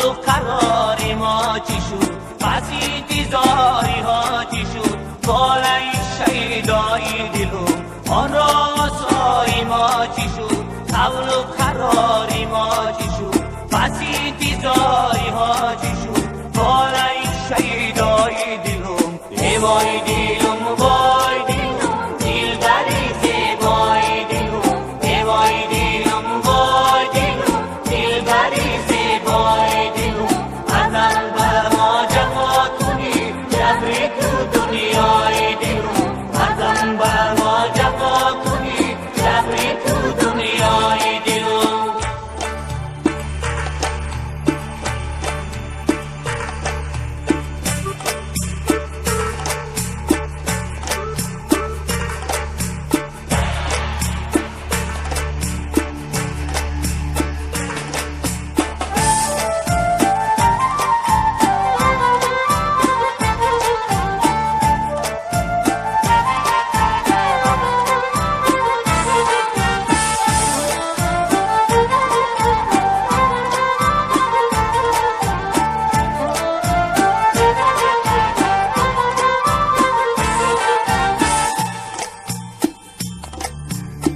و قرار ما چی شد، بسیتی زاری ها چی شد، بالای شیدای دلو آن راسای ما چی شد، قول و قرار ما چی شد، بسیتی زاری ها چی شد، بالای شیدای دلو ای وای دلم وای دلم دلبری زیبای دلم ای وای دلم وای دلم دلبری زیبای دلم ازم به ما جفا کنی جبری تو دنیای دلم ازم به ما جفا کنی جبری تو دنیای دلم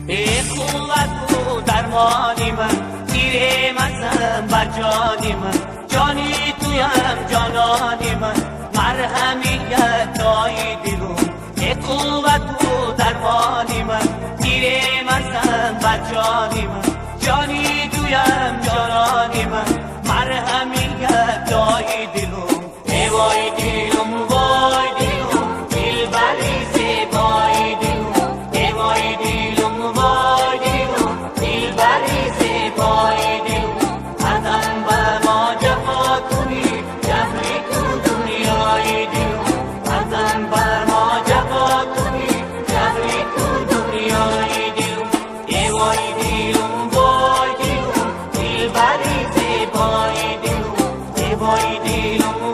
ای قوت و درمانی من تیره مزم بر جانی من جانی تویم جانانی من مرهمیت دای دلم ای قوت و درمانی من تیره مزم بر جانی من جانی تویم جانانی من مرهمیت دای دلم ای وای دلم وای دلم دلبری زیبای دلم ای وای دلم وای دلم دلبری زیبای دلم ازم به ما جفا کنی جبری تو دنیای دلم ازم به ما جفا کنی جبری تو دنیای دلم ای وای دلم وای دلم دلبری زیبای دلم ای وای دلم